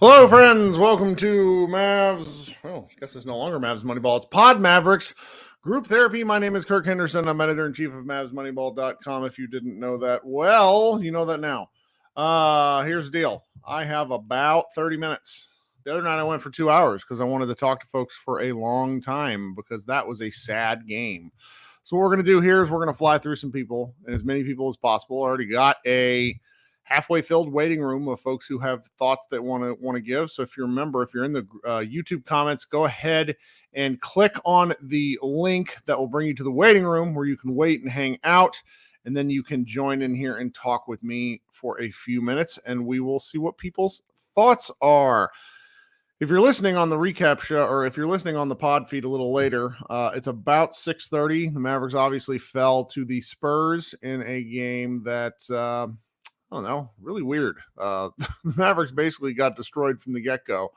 Hello, friends. Welcome to Mavs. Well, I guess it's no longer Mavs Moneyball. It's Pod Mavericks Group Therapy. My name is Kirk Henderson. I'm editor-in-chief of MavsMoneyball.com. If you didn't know that, well, you know that now. Here's the deal. I have about 30 minutes. The other night I went for 2 hours because I wanted to talk to folks for a long time because that was a sad game. So what we're going to do here is we're going to fly through some people and as many people as possible. I already got a halfway filled waiting room of folks who have thoughts that want to give. So if you remember, if you're in the YouTube comments, go ahead and click on the link that will bring you to the waiting room where you can wait and hang out. And then you can join in here and talk with me for a few minutes and we will see what people's thoughts are. If you're listening on the recap show, or if you're listening on the pod feed a little later, it's about 6:30. The Mavericks obviously fell to the Spurs in a game that, I don't know, really weird. The Mavericks basically got destroyed from the get-go,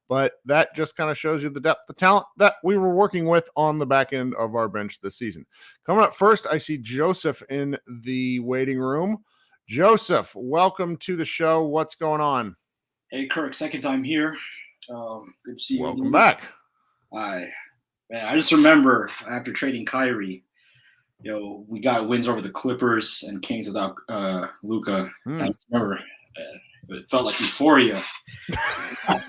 but that just kind of shows you the depth, the talent that we were working with on the back end of our bench this season. Coming up first, I see Joseph in the waiting room. Joseph, welcome to the show. What's going on? Hey, Kirk, second time here. Good to see you. Welcome back. Hi. Man, I just remember after trading Kyrie, we got wins over the Clippers and Kings without Luka. I just remember it felt like euphoria. And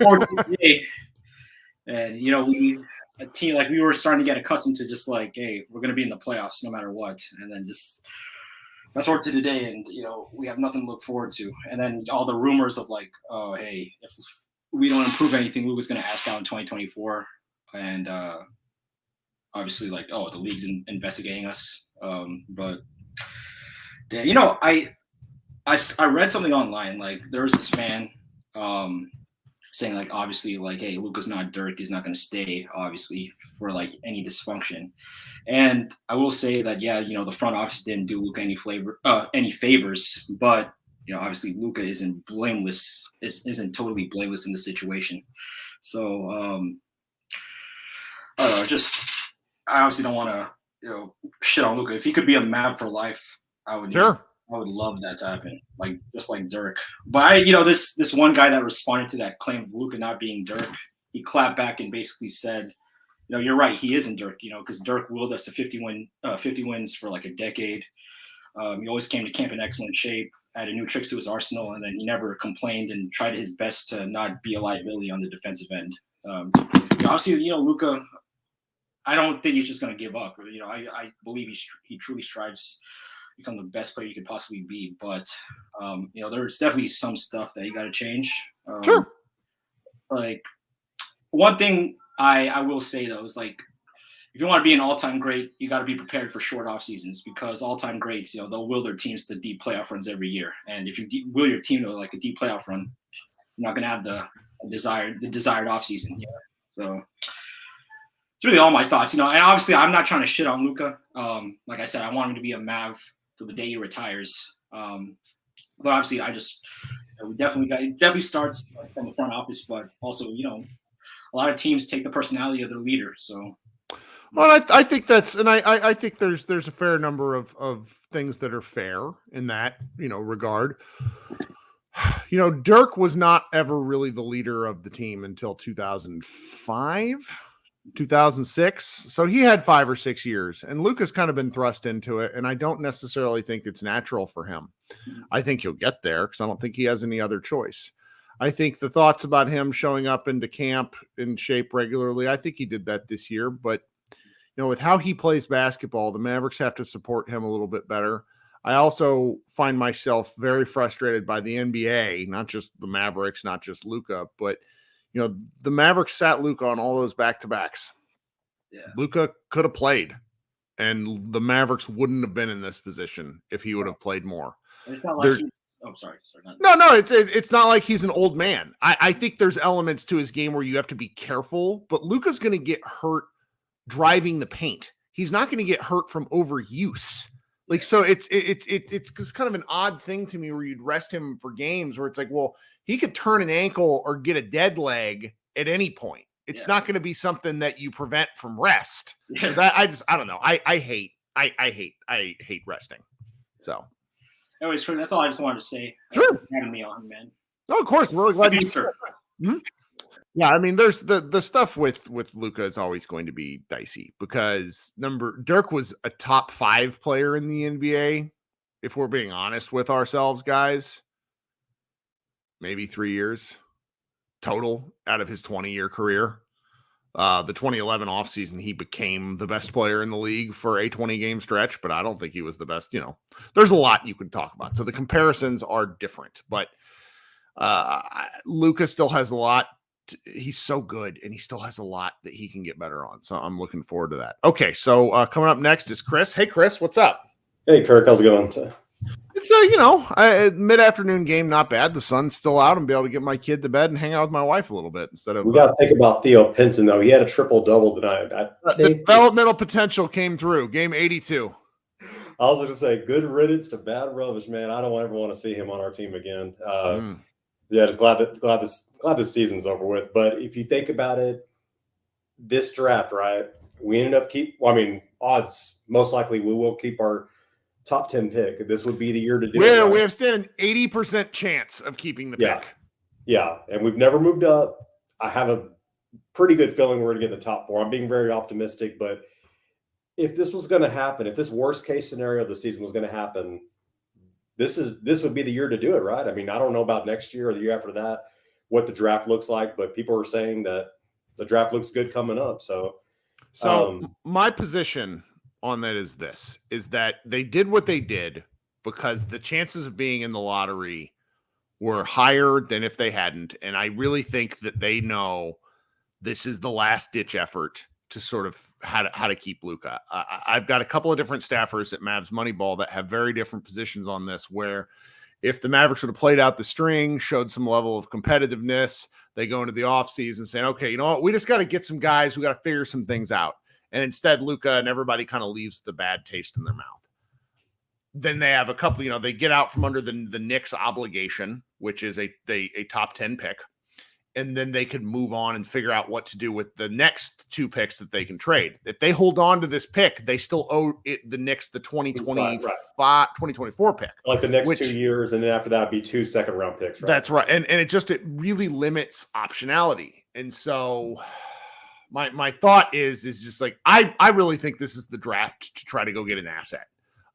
a team like we were starting to get accustomed to just like, hey, we're gonna be in the playoffs no matter what, and then just fast forward to today, and we have nothing to look forward to. And then all the rumors of like, oh, hey, if we don't improve anything, Luka's gonna ask out in 2024, and obviously like, oh, the league's investigating us. But yeah, I read something online, like there was this fan saying like, obviously like, hey, Luka's not Dirk, he's not going to stay obviously for like any dysfunction. And I will say that, yeah, the front office didn't do Luka any favors, but obviously Luka isn't totally blameless in the situation. So I don't know, I obviously don't want to shit on Luka. If he could be a Mav for life, I would. Sure. I would love that to happen, like just like Dirk. But this one guy that responded to that claim of Luka not being Dirk, he clapped back and basically said, you're right, he isn't Dirk. Because Dirk willed us to 50 wins for like a decade. He always came to camp in excellent shape, added new tricks to his arsenal, and then he never complained and tried his best to not be a liability on the defensive end. Obviously, Luka, I don't think he's just going to give up. I believe he truly strives to become the best player you could possibly be. But, there's definitely some stuff that you got to change. Sure. Like, one thing I will say, though, is like, if you want to be an all-time great, you got to be prepared for short off seasons because all-time greats, they'll will their teams to deep playoff runs every year. And if you will your team to like a deep playoff run, you're not going to have the desired off season. So it's really all my thoughts, and obviously I'm not trying to shit on Luka. Like I said, I want him to be a Mav till the day he retires. But obviously it definitely starts from the front office, but also, a lot of teams take the personality of their leader. So. Well, I think that's, and I think there's a fair number of things that are fair in that, regard. Dirk was not ever really the leader of the team until 2005, 2006. So he had 5 or 6 years, and Luka's kind of been thrust into it. And I don't necessarily think it's natural for him. I think he'll get there because I don't think he has any other choice. I think the thoughts about him showing up into camp in shape regularly, I think he did that this year, but with how he plays basketball, the Mavericks have to support him a little bit better. I also find myself very frustrated by the NBA, not just the Mavericks, not just Luka, but, the Mavericks sat Luka on all those back-to-backs. Yeah. Luka could have played, and the Mavericks wouldn't have been in this position if he would have played more. It's not like sorry. It's not like he's an old man. I think there's elements to his game where you have to be careful, but Luka's going to get hurt driving the paint. He's not going to get hurt from overuse. Like, so it's just kind of an odd thing to me where you'd rest him for games where it's like, well, he could turn an ankle or get a dead leg at any point. It's not going to be something that you prevent from rest. So that I don't know. I hate resting. So anyways, that's all I just wanted to say. Sure. Having me on, man. Oh, of course. I'm really glad you sir. Mhm. Yeah, I mean, there's the stuff with Luka is always going to be dicey because Dirk was a top 5 player in the NBA. If we're being honest with ourselves, guys, maybe 3 years total out of his 20-year career. The 2011 offseason, he became the best player in the league for a 20-game stretch, but I don't think he was the best. There's a lot you could talk about. So the comparisons are different, but Luka still has a lot. He's so good, and he still has a lot that he can get better on. So I'm looking forward to that. Okay, so coming up next is Chris. Hey, Chris, what's up? Hey, Kirk, how's it going? It's a mid-afternoon game, not bad. The sun's still out, and be able to get my kid to bed and hang out with my wife a little bit instead of. We got to think about Theo Pinson though. He had a triple-double tonight. Developmental potential came through. Game 82. I was going to say, good riddance to bad rubbish, man. I don't ever want to see him on our team again. Yeah, just glad this season's over with. But if you think about it, this draft, right? We ended up odds most likely we will keep our top 10 pick. This would be the year to do it. Right? We have still an 80% chance of keeping the pick. Yeah, and we've never moved up. I have a pretty good feeling we're going to get in the top 4. I'm being very optimistic, but if this was going to happen, if this worst case scenario of the season was going to happen, this would be the year to do it, right? I mean, I don't know about next year or the year after that, what the draft looks like, but people are saying that the draft looks good coming up. So my position on that is that they did what they did because the chances of being in the lottery were higher than if they hadn't. And I really think that they know this is the last ditch effort to sort of how to keep Luka. I've got a couple of different staffers at Mavs Moneyball that have very different positions on this, where if the Mavericks would have played out the string, showed some level of competitiveness, they go into the offseason saying, okay, you know what? We just got to get some guys. We got to figure some things out. And instead, Luka and everybody kind of leaves the bad taste in their mouth. Then they have a couple, they get out from under the Knicks obligation, which is a top 10 pick. And then they could move on and figure out what to do with the next 2 picks that they can trade. If they hold on to this pick, they still owe the Knicks the 2024 pick. Like the next 2 years, and then after that, be 2 second-round picks, right? That's right. And it really limits optionality. And so my thought is just like, I really think this is the draft to try to go get an asset.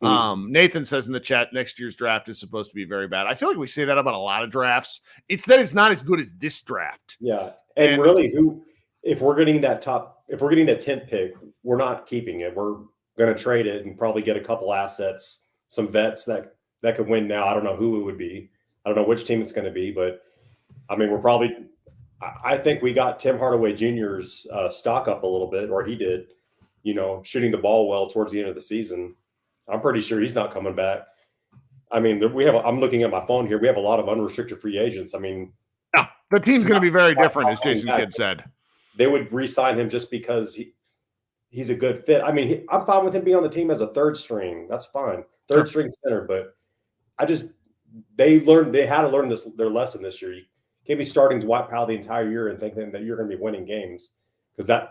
Nathan says in the chat, next year's draft is supposed to be very bad. I feel like we say that about a lot of drafts. It's that it's not as good as this draft. Yeah. And really, if we're getting that 10th pick, we're not keeping it. We're going to trade it and probably get a couple assets, some vets that could win now. I don't know who it would be. I don't know which team it's going to be, but I mean, I think we got Tim Hardaway Jr.'s stock up a little bit, or he did, shooting the ball well towards the end of the season. I'm pretty sure he's not coming back. I mean, I'm looking at my phone here. We have a lot of unrestricted free agents. I mean, no, the team's going to be very different, as Jason Kidd said. They would re-sign him just because he's a good fit. I mean, I'm fine with him being on the team as a third string. That's fine. Third string center. But they had to learn their lesson this year. You can't be starting Dwight Powell the entire year and thinking that you're going to be winning games, because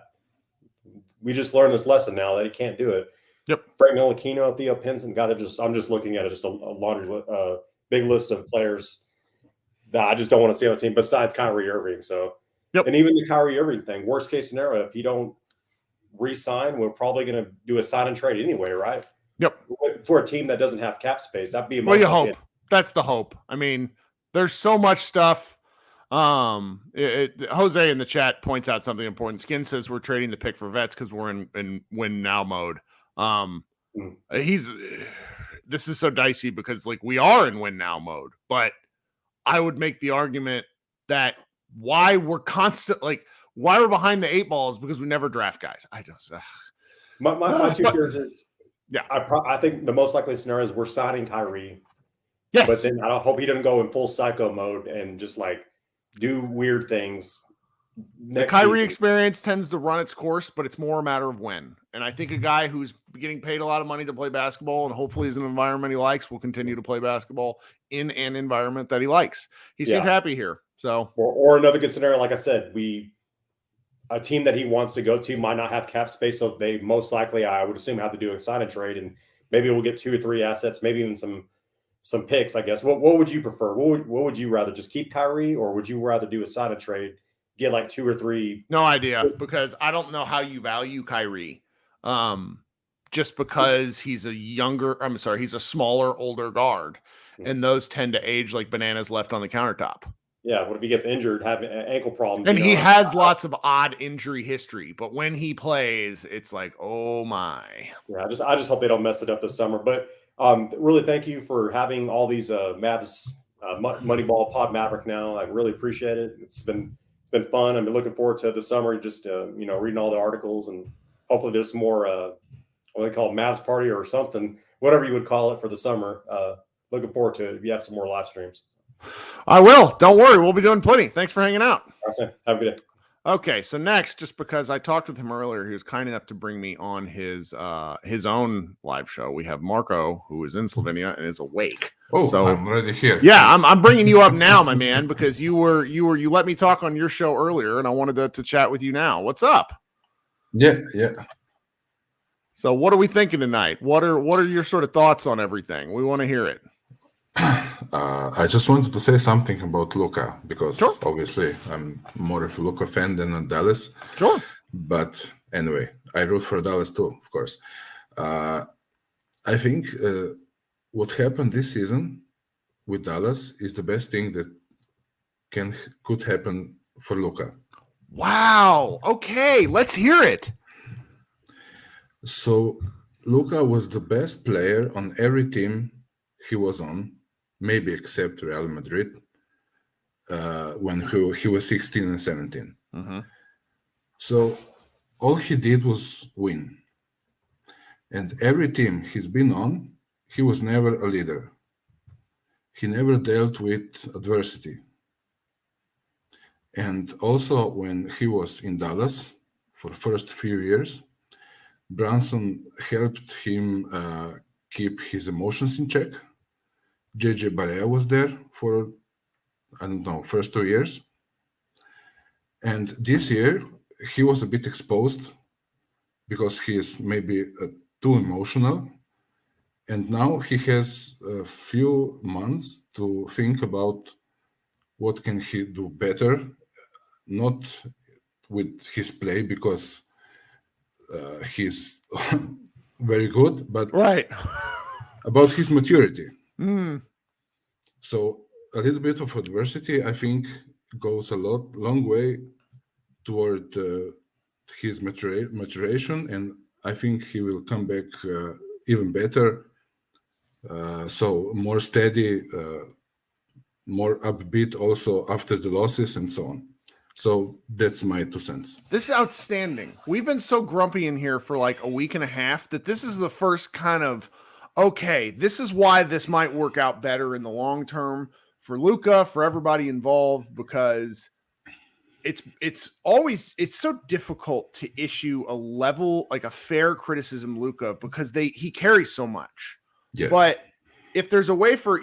we just learned this lesson now that he can't do it. Yep. Frank Ntilikina, Theo Pinson, I'm just looking at it, just a laundry big list of players that I just don't want to see on the team besides Kyrie Irving. So, And even the Kyrie Irving thing, worst case scenario, if you don't re-sign, we're probably going to do a sign and trade anyway, right? Yep. For a team that doesn't have cap space, that'd be you hope. That's the hope. I mean, there's so much stuff. Jose in the chat points out something important. Skin says we're trading the pick for vets because we're in win now mode. This is so dicey because we are in win now mode, but I would make the argument that why we're why we're behind the 8 ball is because we never draft guys. I don't. My 2 years is I think the most likely scenario is we're signing Kyrie. Yes, but then I hope he doesn't go in full psycho mode and just do weird things. The Kyrie experience tends to run its course, but it's more a matter of when. And I think a guy who's getting paid a lot of money to play basketball and hopefully is an environment he likes will continue to play basketball in an environment that he likes. He seemed happy here. So, or another good scenario, like I said, a team that he wants to go to might not have cap space, so they most likely, I would assume, have to do a sign and trade, and maybe we'll get 2 or 3 assets, maybe even some some picks, I guess. What would you prefer? What would you rather, just keep Kyrie, or would you rather do a sign and trade, get like 2 or 3? No idea, because I don't know how you value Kyrie. Just because he's a smaller, older guard, and those tend to age like bananas left on the countertop. Yeah, what if he gets injured, having ankle problems? And he has lots of odd injury history, but when he plays, it's like, oh my. Yeah, I just hope they don't mess it up this summer. But really, thank you for having all these Mavs Moneyball Pod Maverick now. I really appreciate it. It's been fun. I'm looking forward to the summer, just reading all the articles, and hopefully there's some more what they call Mavs party or something, whatever you would call it for the summer. Looking forward to it if you have some more live streams. I will. Don't worry. We'll be doing plenty. Thanks for hanging out. Awesome. Have a good day. Okay, so next, just because I talked with him earlier, he was kind enough to bring me on his own live show. We have Marco, who is in Slovenia and is awake. Oh, so I'm already here. Yeah, I'm bringing you up now, my man, because you let me talk on your show earlier, and I wanted to chat with you now. What's up? Yeah. So, what are we thinking tonight? What are your sort of thoughts on everything? We want to hear it. I just wanted to say something about Luka, because Sure. Obviously I'm more of a Luka fan than a Dallas. Sure. But anyway, I root for Dallas too, of course. I think what happened this season with Dallas is the best thing that could happen for Luka. Wow. Okay, let's hear it. So Luka was the best player on every team he was on, maybe except Real Madrid, when he was 16 and 17. Mm-hmm. So all he did was win. And every team he's been on, he was never a leader. He never dealt with adversity. And also when he was in Dallas for the first few years, Brunson helped him keep his emotions in check. JJ Barea was there for, first 2 years. And this year, he was a bit exposed because he is maybe too emotional. And now he has a few months to think about what can he do better, not with his play, because he's very good, but right about his maturity. Mm. So a little bit of adversity, I think, goes a long way toward his maturation, and I think he will come back even better. So more steady, more upbeat also after the losses and so on. So that's my 2 cents. This is outstanding. We've been so grumpy in here for like a week and a half that this is the first kind of, okay, this is why this might work out better in the long term for Luka, for everybody involved, because it's so difficult to issue a level, like a fair criticism, Luka, because he carries so much. Yeah. But if there's a way for,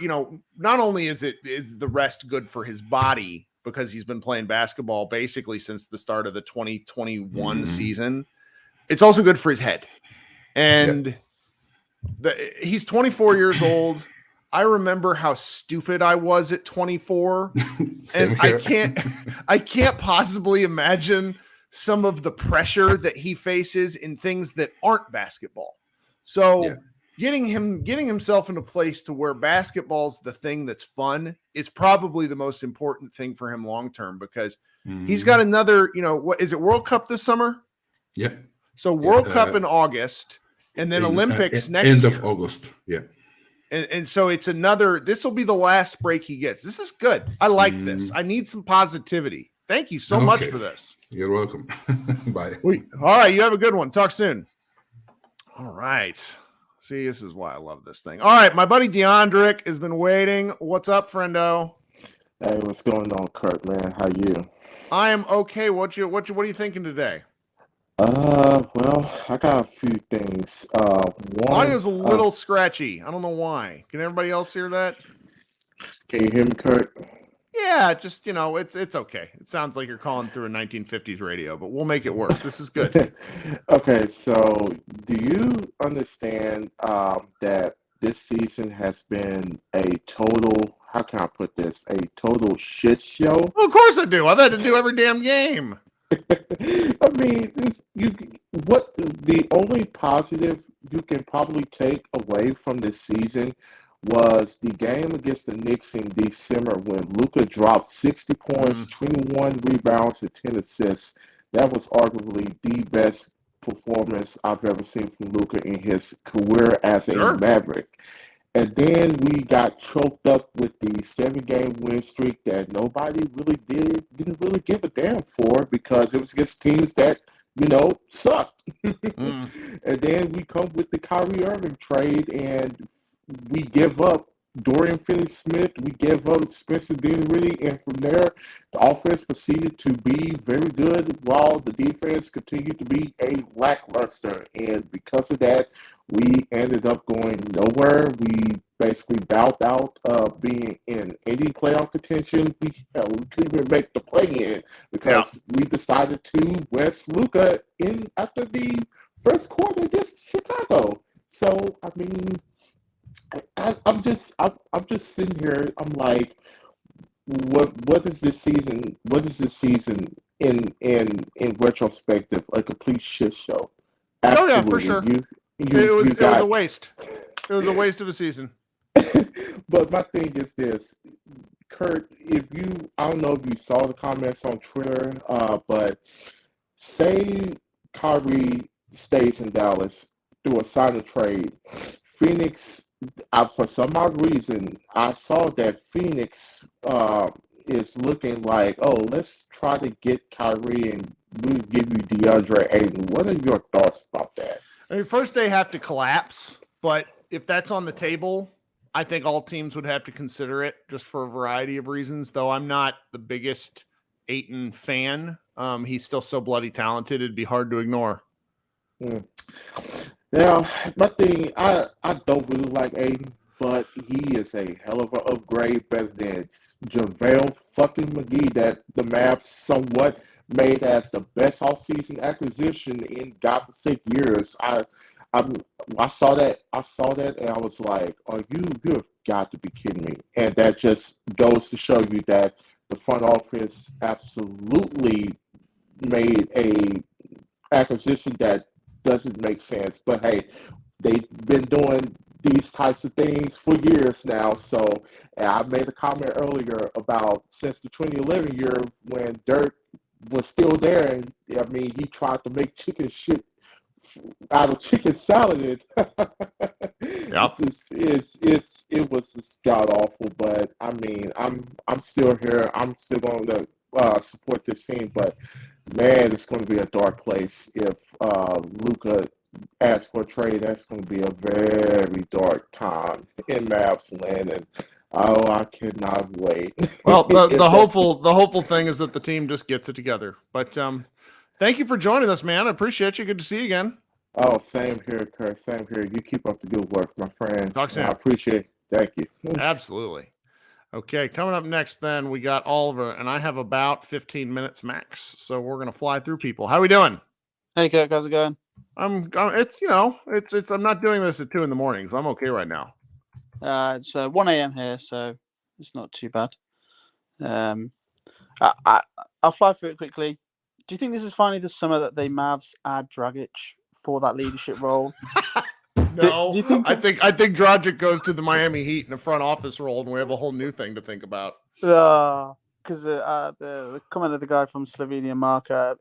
not only is the rest good for his body, because he's been playing basketball basically since the start of the 2021 season, it's also good for his head. And he's 24 years old. I remember how stupid I was at 24. And I can't possibly imagine some of the pressure that he faces in things that aren't basketball. So getting himself in a place to where basketball's the thing that's fun is probably the most important thing for him long term, because he's got another, what is it, World Cup this summer? Yeah. So World Cup in August, and then Olympics next end year. Of August. Yeah. And so it's this will be the last break he gets. This is good. I like this. I need some positivity. Thank you so much for this. You're welcome. Bye. All right. You have a good one. Talk soon. All right. See, this is why I love this thing. All right. My buddy DeAndrick has been waiting. What's up, friendo? Hey, what's going on, Kurt, man? How you? I am okay. What are you thinking today? Well, I got a few things. Audio's a little scratchy. I don't know why. Can everybody else hear that? Can you hear me, Kurt? Yeah, just, it's okay. It sounds like you're calling through a 1950s radio, but we'll make it work. This is good. Okay, so do you understand that this season has been a total, how can I put this, a total shit show. Well, of course I do. I've had to do every damn game. I mean, the only positive you can probably take away from this season was the game against the Knicks in December when Luka dropped 60 points, 21 rebounds, and 10 assists. That was arguably the best performance I've ever seen from Luka in his career as a Maverick. And then we got choked up with the 7-game win streak that nobody really didn't really give a damn for because it was against teams that, sucked. And then we come with the Kyrie Irving trade and we give up Dorian Finney-Smith, we give up Spencer Dinwiddie, and from there, the offense proceeded to be very good while the defense continued to be a lackluster. And because of that, we ended up going nowhere. We basically bowed out being in any playoff contention. We couldn't even make the play-in because we decided to rest Luka in after the first quarter against Chicago. So, I mean, I'm just sitting here. I'm like, what is this season? What is this season in retrospective a complete shit show? Absolutely. Oh yeah, for sure. It was a waste. It was a waste of a season. But my thing is this, Kurt. I don't know if you saw the comments on Twitter, but say Kyrie stays in Dallas through a sign and trade, Phoenix. For some odd reason, I saw that Phoenix is looking like, let's try to get Kyrie and we'll give you DeAndre Ayton. What are your thoughts about that? I mean, first they have to collapse, but if that's on the table, I think all teams would have to consider it just for a variety of reasons, though I'm not the biggest Ayton fan. He's still so bloody talented, it'd be hard to ignore. Now, my thing, I don't really like Aiden, but he is a hell of an upgrade better than JaVale fucking McGee that the Mavs somewhat made as the best offseason acquisition in godforsaken years. I saw that and I was like, you've got to be kidding me. And that just goes to show you that the front office absolutely made a acquisition that doesn't make sense. But hey, they've been doing these types of things for years now. So I made a comment earlier about since the 2011 year when Dirk was still there, and I mean he tried to make chicken shit out of chicken salad. Yep. It was just god awful. But I mean I'm still here. I'm still going to support this team, but man, it's going to be a dark place if Luka asks for a trade. That's going to be a very dark time in Mavs land, and I cannot wait. Well, the hopeful thing is that the team just gets it together. But thank you for joining us, man. I appreciate you. Good to see you again. Oh, same here, Kurt. Same here. You keep up the good work, my friend. Talk soon. I appreciate it. Thank you. Absolutely. Okay, coming up next, then we got Oliver, and I have about 15 minutes max, so we're gonna fly through people. How we doing? Hey, Kirk, how's it going? I'm not doing this at 2 a.m, so I'm okay right now. It's 1 a.m. here, so it's not too bad. I'll fly through it quickly. Do you think this is finally the summer that they Mavs add Dragic for that leadership role? No, do you think I think Dragic goes to the Miami Heat in the front office role, and we have a whole new thing to think about. Because the comment of the guy from Slovenia, Mark, I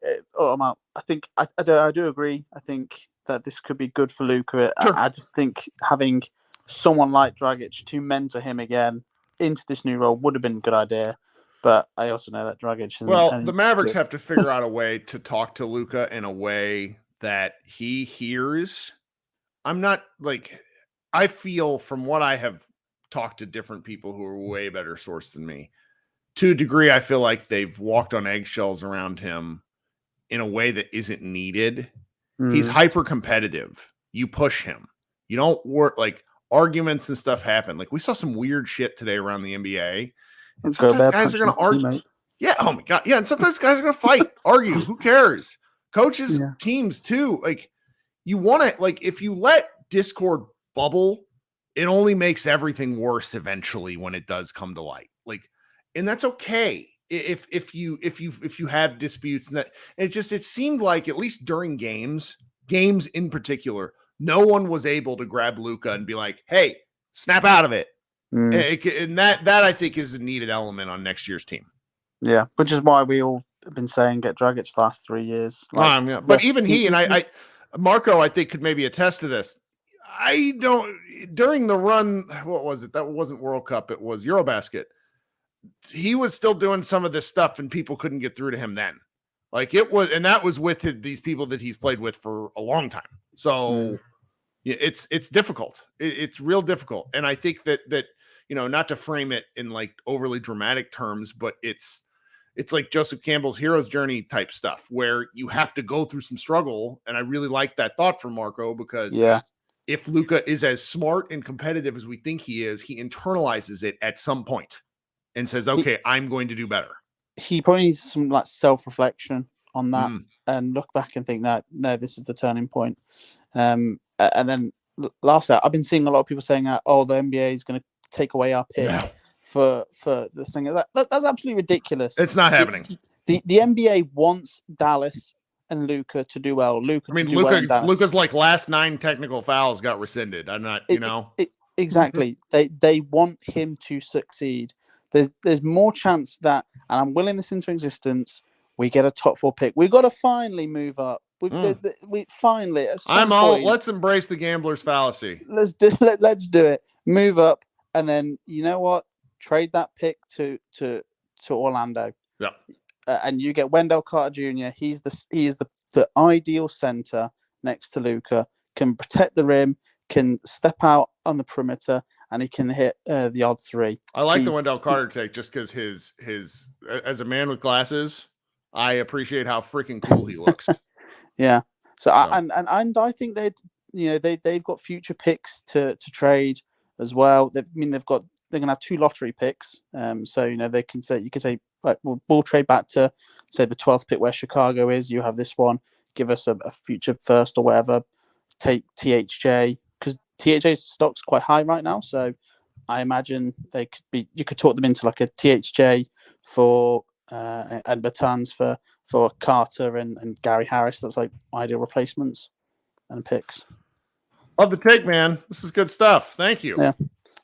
do agree. I think that this could be good for Luka. Sure. I just think having someone like Dragic to mentor him again into this new role would have been a good idea. But I also know that Dragic isn't. Well, the Mavericks have to figure out a way to talk to Luka in a way that he hears. I feel from what I have talked to different people who are way better sourced than me, to a degree, I feel like they've walked on eggshells around him in a way that isn't needed. He's hyper competitive. You push him. You don't work arguments and stuff happen. We saw some weird shit today around the NBA. And sometimes guys are going to argue. Teammate. Yeah. Oh my God. Yeah. And sometimes guys are going to fight, argue. Who cares? Coaches, teams too. You want to, if you let discord bubble it only makes everything worse eventually when it does come to light. Like, and that's okay if you have disputes. And it seemed like, at least during games in particular, no one was able to grab Luka and be like, "Hey, snap out of it." And that I think is a needed element on next year's team. Yeah, which is why we all have been saying get Dragic the last 3 years. Yeah. But even Marco, I think, could maybe attest to this. During the run, what was it? That wasn't World Cup. It was Eurobasket. He was still doing some of this stuff and people couldn't get through to him then. Like it was, and that was with these people that he's played with for a long time. So it's difficult. It's real difficult. And I think that, not to frame it in like overly dramatic terms, but it's like Joseph Campbell's hero's journey type stuff where you have to go through some struggle. And I really like that thought from Marco, because if Luka is as smart and competitive as we think he is, he internalizes it at some point and says, okay, I'm going to do better. He probably needs some like self-reflection on that and look back and think that, no, this is the turning point. And then lastly, I've been seeing a lot of people saying that, the NBA is going to take away our pick for this thing. That's absolutely ridiculous. It's not happening. The NBA wants Dallas and Luka to do well. Luka's like last 9 technical fouls got rescinded. I'm not, exactly. They want him to succeed. There's more chance that, and I'm willing this into existence, we get a top 4 pick. We've got to finally move up. We finally. I'm all. Let's embrace the gambler's fallacy. Let's do it. Move up, and then you know what? Trade that pick to Orlando. Yeah. And you get Wendell Carter Jr. He is the ideal center next to Luka. Can protect the rim. Can step out on the perimeter, and he can hit the odd 3. I like the Wendell Carter take just because his as a man with glasses, I appreciate how freaking cool he looks. Yeah. So and I think they've got future picks to trade as well. They're gonna have 2 lottery picks. So they can say, you can say, like, we'll trade back to say the 12th pick where Chicago is. You have this one. Give us a future first or whatever. Take THJ, because THJ's stock's quite high right now. So I imagine you could talk them into like a THJ for and Bertans for Carter and Gary Harris. That's like ideal replacements and picks. Love the take, man. This is good stuff. Thank you. Yeah.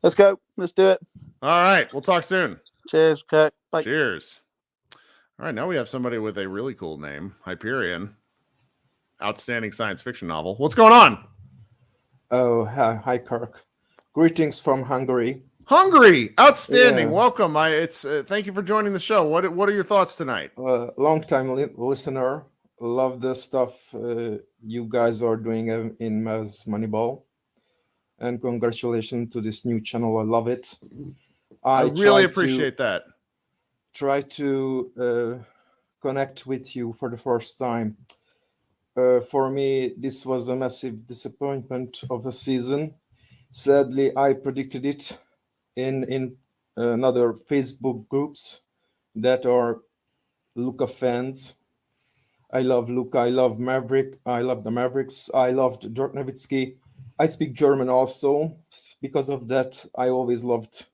Let's go. Let's do it. All right. We'll talk soon. Cheers, Kirk. Bye. Cheers. All right. Now we have somebody with a really cool name, Hyperion. Outstanding science fiction novel. What's going on? Oh, hi, Kirk. Greetings from Hungary. Hungary, outstanding. Yeah. Welcome. Thank you for joining the show. What are your thoughts tonight? Long-time listener. Love the stuff you guys are doing in Mavs Moneyball, and congratulations to this new channel. I love it. I really appreciate that. Try to connect with you for the first time. For me, this was a massive disappointment of a season. Sadly, I predicted it in another Facebook groups that are Luka fans. I love Luka. I love Maverick. I love the Mavericks. I loved Dirk Nowitzki. I speak German also. Because of that, I always loved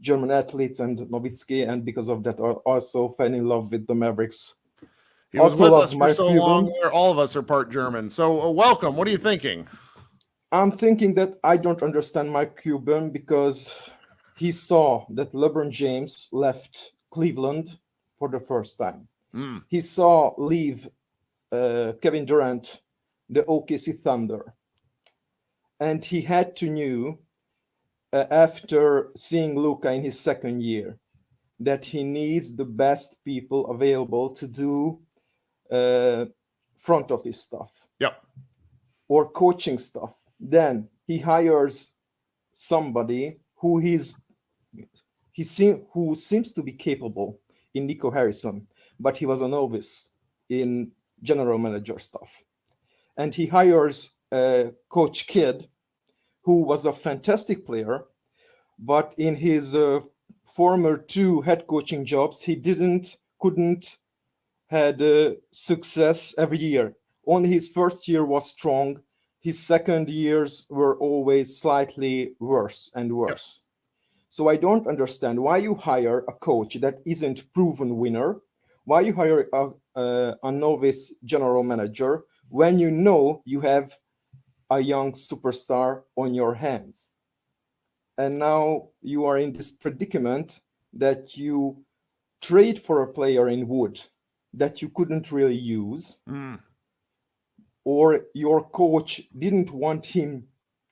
German athletes and Nowitzki, and because of that, I also fell in love with the Mavericks. He was with us for so long. All of us are part German. So welcome. What are you thinking? I'm thinking that I don't understand Mike Cuban because he saw that LeBron James left Cleveland for the first time. He saw leave Kevin Durant, the OKC Thunder. And he had to know, after seeing Luka in his second year, that he needs the best people available to do front office stuff. Yep. Or coaching stuff. Then he hires somebody who seems to be capable in Nico Harrison, but he was a novice in general manager stuff. And he hires Coach Kidd, who was a fantastic player, but in his former 2 head coaching jobs, he couldn't had success every year. Only his first year was strong. his second years were always slightly worse and worse. So I don't understand why you hire a coach that isn't proven winner, why you hire a novice general manager when you know you have a young superstar on your hands. And now you are in this predicament that you trade for a player in Wood that you couldn't really use, or your coach didn't want him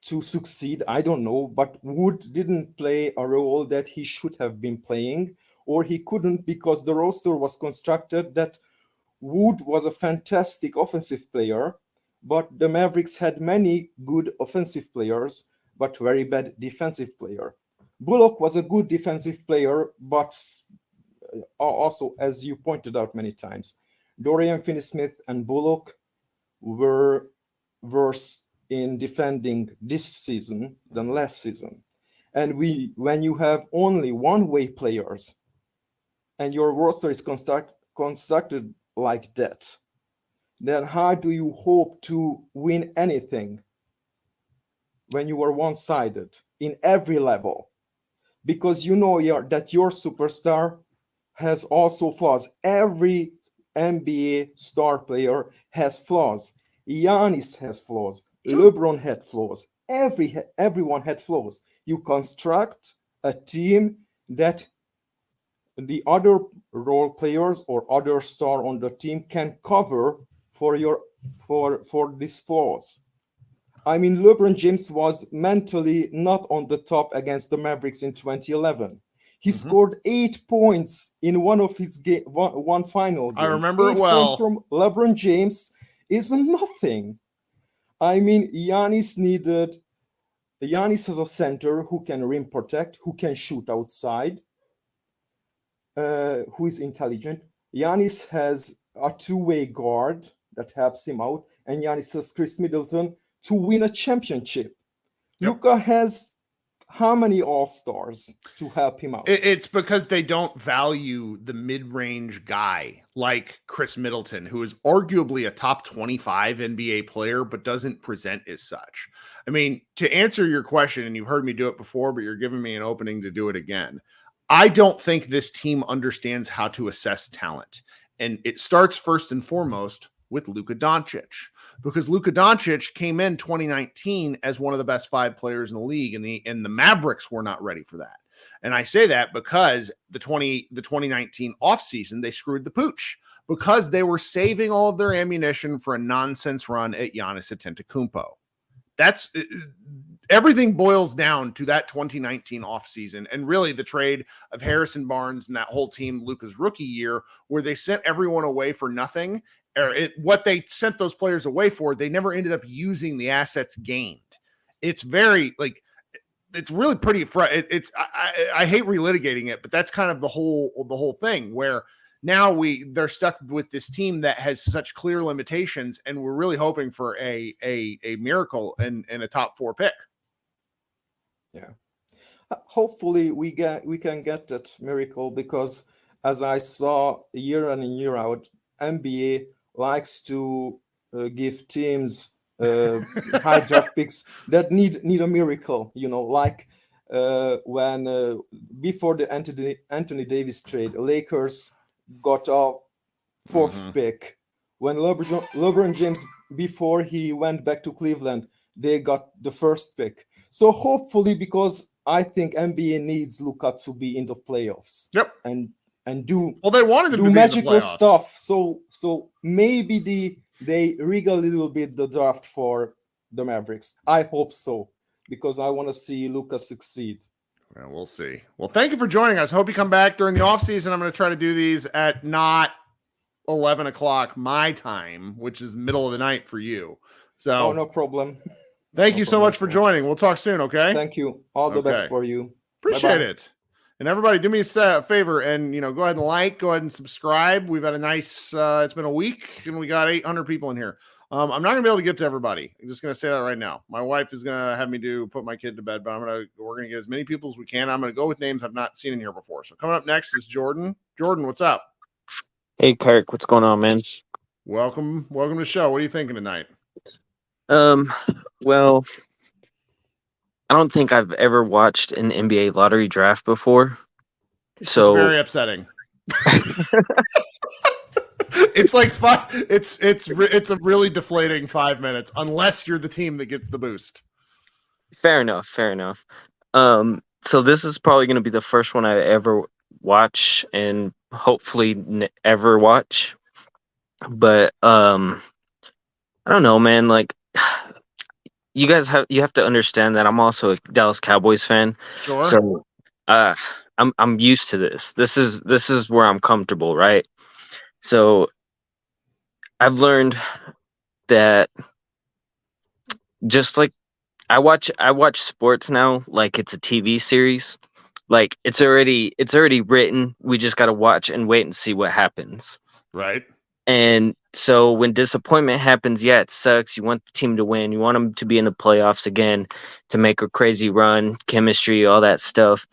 to succeed, I don't know, but Wood didn't play a role that he should have been playing, or he couldn't because the roster was constructed that Wood was a fantastic offensive player, but the Mavericks had many good offensive players, but very bad defensive player. Bullock was a good defensive player, but also, as you pointed out many times, Dorian Finney-Smith and Bullock were worse in defending this season than last season. And when you have only one-way players and your roster is constructed like that, then how do you hope to win anything when you are one-sided in every level? Because you know that your superstar has also flaws. Every NBA star player has flaws. Giannis has flaws. LeBron had flaws. Everyone had flaws. You construct a team that the other role players or other star on the team can cover for these flaws. I mean, LeBron James was mentally not on the top against the Mavericks in 2011. He scored 8 points in one of his one final game. I remember 8 it well. points from LeBron James is nothing. I mean, Giannis has a center who can rim protect, who can shoot outside, who is intelligent. Giannis has a two-way guard that helps him out, and Giannis has Chris Middleton to win a championship. Luka has how many all-stars to help him out? It's because they don't value the mid-range guy like Chris Middleton, who is arguably a top 25 NBA player, but doesn't present as such. I mean, to answer your question, and you've heard me do it before, but you're giving me an opening to do it again. I don't think this team understands how to assess talent. And it starts first and foremost with Luka Doncic, because Luka Doncic came in 2019 as one of the best 5 players in the league, and the Mavericks were not ready for that. And I say that because the 2019 offseason, they screwed the pooch because they were saving all of their ammunition for a nonsense run at Giannis Antetokounmpo. That's everything boils down to that 2019 offseason, and really the trade of Harrison Barnes and that whole team, Luka's rookie year, where they sent everyone away for nothing. Or what they sent those players away for, they never ended up using the assets gained. It's very it's really pretty. I hate relitigating it, but that's kind of the whole thing where now they're stuck with this team that has such clear limitations, and we're really hoping for a miracle and a top 4 pick. Yeah, hopefully we can get that miracle, because as I saw year in and year out, NBA likes to give teams high draft picks that need a miracle, like when before the Anthony Davis trade, Lakers got a 4th pick. When LeBron James, before he went back to Cleveland, they got the 1st pick. So hopefully, because I think NBA needs Luka to be in the playoffs. Yep. And do they wanted to do magical stuff. So maybe they rig a little bit the draft for the Mavericks. I hope so, because I want to see Luka succeed. Well, we'll see. Well, thank you for joining us. Hope you come back during the offseason. I'm going to try to do these at not 11 o'clock my time, which is middle of the night for you. So no problem. Thank you so much for joining. We'll talk soon, okay? Thank you. All the best for you. Appreciate it. And everybody, do me a favor and, go ahead and go ahead and subscribe. We've had a nice, it's been a week and we got 800 people in here. I'm not going to be able to get to everybody. I'm just going to say that right now. My wife is going to have me put my kid to bed, but we're going to get as many people as we can. I'm going to go with names I've not seen in here before. So coming up next is Jordan. Jordan, what's up? Hey, Kirk. What's going on, man? Welcome to the show. What are you thinking tonight? Well, I don't think I've ever watched an NBA lottery draft before. It's So very upsetting. It's like it's a really deflating 5 minutes unless you're the team that gets the boost. fair enough, fair enough. So this is probably going to be the first one I ever watch and hopefully ever watch. But I don't know, man. Like, you have to understand that I'm also a Dallas Cowboys fan. Sure. So I'm used to this. This is where I'm comfortable, right? So I've learned that just like I watch sports now like it's a TV series. Like it's already written. We just got to watch and wait and see what happens. Right. And so when disappointment happens, yeah, it sucks. You want the team to win. You want them to be in the playoffs again, to make a crazy run, chemistry, all that stuff.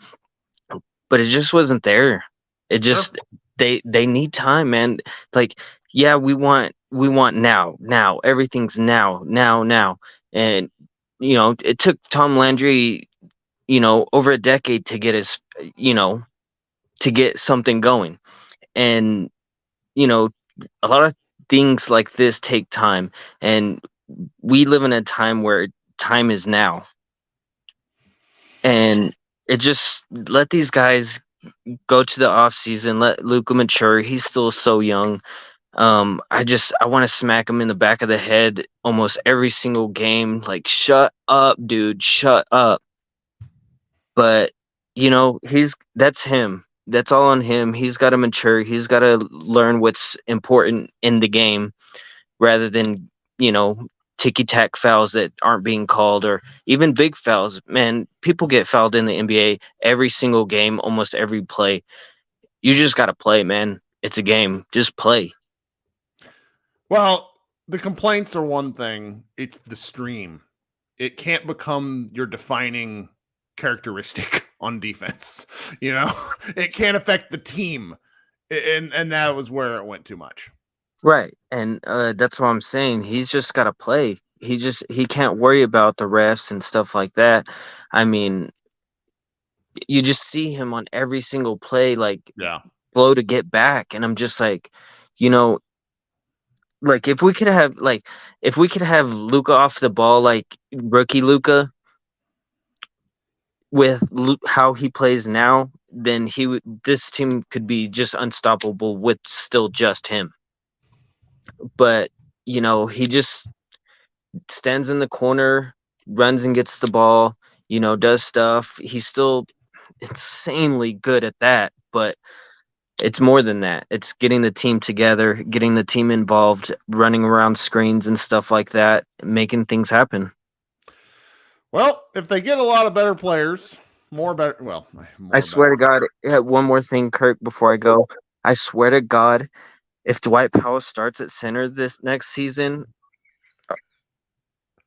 But it just wasn't there. It just they need time, man. Like, yeah, we want now. Everything's now. And it took Tom Landry, over a decade to get to get something going. And a lot of things like this take time, and we live in a time where time is now. And it just let these guys go to the off season, let Luka mature. He's still so young. I want to smack him in the back of the head almost every single game. Like, shut up, dude, shut up. But that's him. That's all on him. He's got to mature. He's got to learn what's important in the game rather than, ticky-tack fouls that aren't being called, or even big fouls. Man, people get fouled in the NBA every single game, almost every play. You just got to play, man. It's a game. Just play. Well, the complaints are one thing. It's the stream. It can't become your defining characteristic on defense. It can't affect the team. And that was where it went too much. Right. And that's what I'm saying. He's just got to play. He can't worry about the refs and stuff like that. I mean, you just see him on every single play, like, blow to get back. And I'm just like, like if we could have Luka off the ball, like rookie Luka, with how he plays now, then this team could be just unstoppable with still just him. But he just stands in the corner, runs and gets the ball, does stuff. He's still insanely good at that, but it's more than that. It's getting the team together, getting the team involved, running around screens and stuff like that, making things happen. Well, if they get a lot of better players, I swear to God, one more thing, Kirk, before I go. I swear to God, if Dwight Powell starts at center this next season,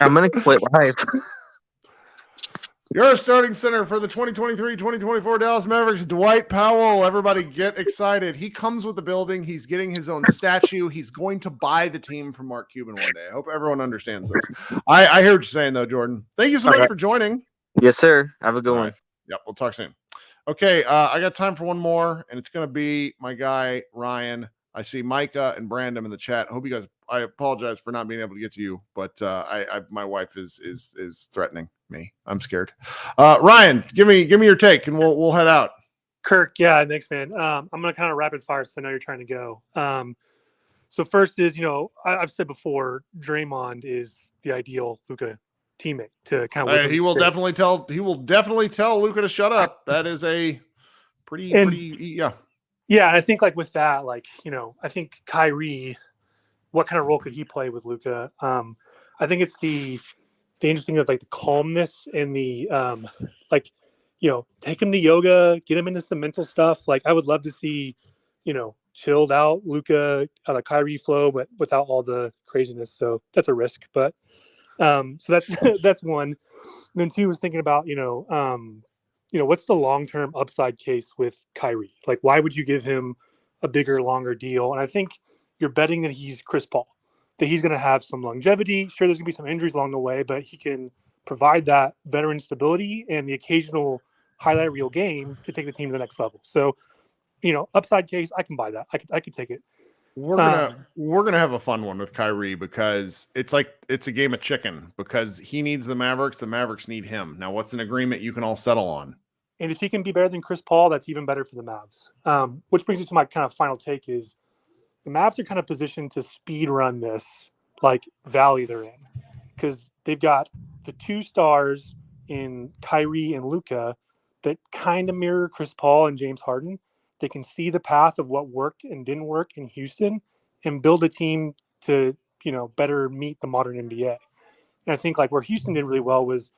I'm going to quit life. You're a starting center for the 2023-2024 Dallas Mavericks, Dwight Powell. Everybody get excited. He comes with the building. He's getting his own statue. He's going to buy the team from Mark Cuban one day. I hope everyone understands this. I hear what you're saying, though, Jordan. Thank you so much for joining. Yes, sir. Have a good one. Yep, we'll talk soon. Okay, I got time for one more, and it's going to be my guy, Ryan. I see Micah and Brandon in the chat. I hope you guys. I apologize for not being able to get to you, but my wife is threatening me. I'm scared. Ryan, give me your take, and we'll head out. Kirk, yeah, thanks, man. I'm gonna kind of rapid fire, so I know you're trying to go. So first is, I've said before, Draymond is the ideal Luka teammate to kind of. He will definitely tell Luka to shut up. That is a pretty yeah. Yeah, and I think with that, I think Kyrie, what kind of role could he play with Luka? I think it's the interesting of the calmness and the take him to yoga, get him into some mental stuff. I would love to see, chilled out Luka, Kyrie flow, but without all the craziness. So that's a risk. But so that's that's one. And then two was thinking about what's the long-term upside case with Kyrie? Why would you give him a bigger, longer deal? And I think you're betting that he's Chris Paul. that he's going to have some longevity. Sure, there's going to be some injuries along the way, but he can provide that veteran stability and the occasional highlight reel game to take the team to the next level. So, upside case, I can buy that. I could take it. We're gonna have a fun one with Kyrie because it's a game of chicken because he needs the Mavericks need him. Now, what's an agreement you can all settle on? And if he can be better than Chris Paul, that's even better for the Mavs. Which brings me to my kind of final take is the Mavs are kind of positioned to speed run this valley they're in because they've got the 2 stars in Kyrie and Luka that kind of mirror Chris Paul and James Harden. They can see the path of what worked and didn't work in Houston and build a team to, better meet the modern NBA. And I think where Houston did really well was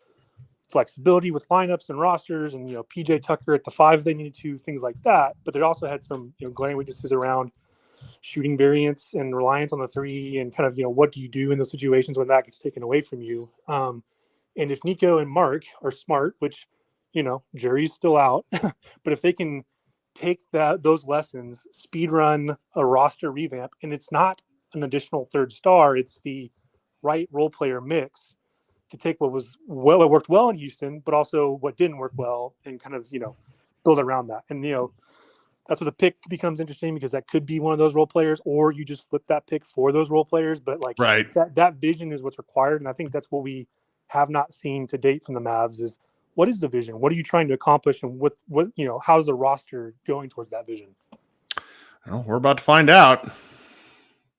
flexibility with lineups and rosters and, PJ Tucker at the 5 they needed to, things like that. But they also had some, glaring weaknesses around shooting variance and reliance on the 3 and kind of, what do you do in those situations when that gets taken away from you? And if Nico and Mark are smart, which, jury's still out, but if they can take those lessons, speed run a roster revamp, and it's not an additional 3rd star, it's the right role player mix to take what worked well in Houston, but also what didn't work well and kind of, build around that. And, that's where the pick becomes interesting because that could be one of those role players, or you just flip that pick for those role players. But right. that vision is what's required. And I think that's what we have not seen to date from the Mavs is what is the vision? What are you trying to accomplish? And what how's the roster going towards that vision? Well, we're about to find out.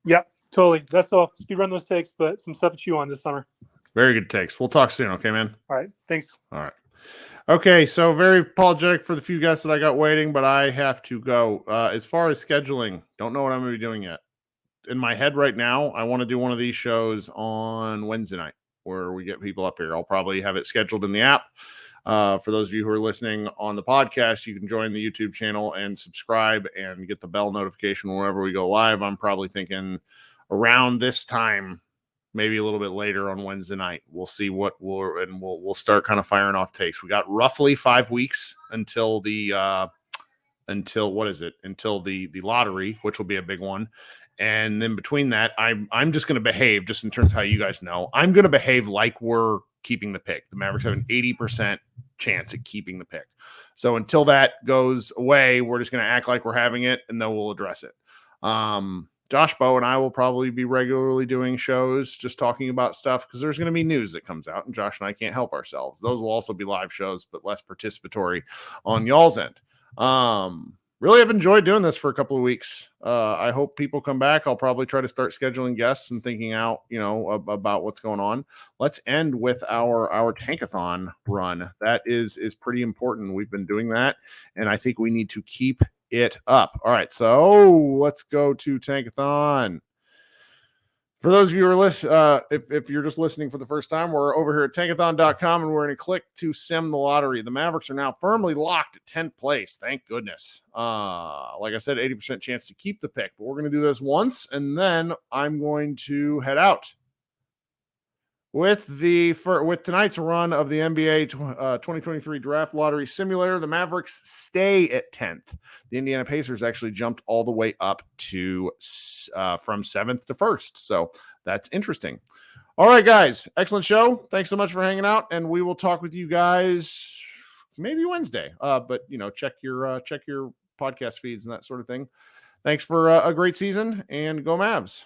Yeah, totally. That's all. Speed run those takes, but some stuff to chew on this summer. Very good takes. We'll talk soon. Okay, man. All right. Thanks. All right. Okay, so very apologetic for the few guests that I got waiting, but I have to go. As far as scheduling, don't know what I'm going to be doing yet. In my head right now, I want to do one of these shows on Wednesday night where we get people up here. I'll probably have it scheduled in the app. For those of you who are listening on the podcast, you can join the YouTube channel and subscribe and get the bell notification whenever we go live. I'm probably thinking around this time, maybe a little bit later on Wednesday night. We'll see we'll start kind of firing off takes. We got roughly 5 weeks until the lottery, which will be a big one. And then between that, I'm just going to behave, just in terms of how you guys know, I'm going to behave like we're keeping the pick. The Mavericks have an 80% chance at keeping the pick. So until that goes away, we're just going to act like we're having it, and then we'll address it. Josh Bowe and I will probably be regularly doing shows just talking about stuff because there's going to be news that comes out, and Josh and I can't help ourselves. Those will also be live shows, but less participatory on y'all's end. Really have enjoyed doing this for a couple of weeks. I hope people come back. I'll probably try to start scheduling guests and thinking out, about what's going on. Let's end with our tankathon run. That is pretty important. We've been doing that, and I think we need to keep it up. All right, so let's go to tankathon. For those of you who are listening, if you're just listening for the first time, we're over here at tankathon.com, and we're going to click to sim the lottery. The Mavericks are now firmly locked at 10th place. Thank goodness. Like I said, 80% chance to keep the pick, but we're going to do this once, and then I'm going to head out. With tonight's run of the NBA 2023 Draft Lottery Simulator, the Mavericks stay at 10th. The Indiana Pacers actually jumped all the way up to from 7th to 1st. So that's interesting. All right, guys. Excellent show. Thanks so much for hanging out, and we will talk with you guys maybe Wednesday. But check your podcast feeds and that sort of thing. Thanks for a great season, and go Mavs.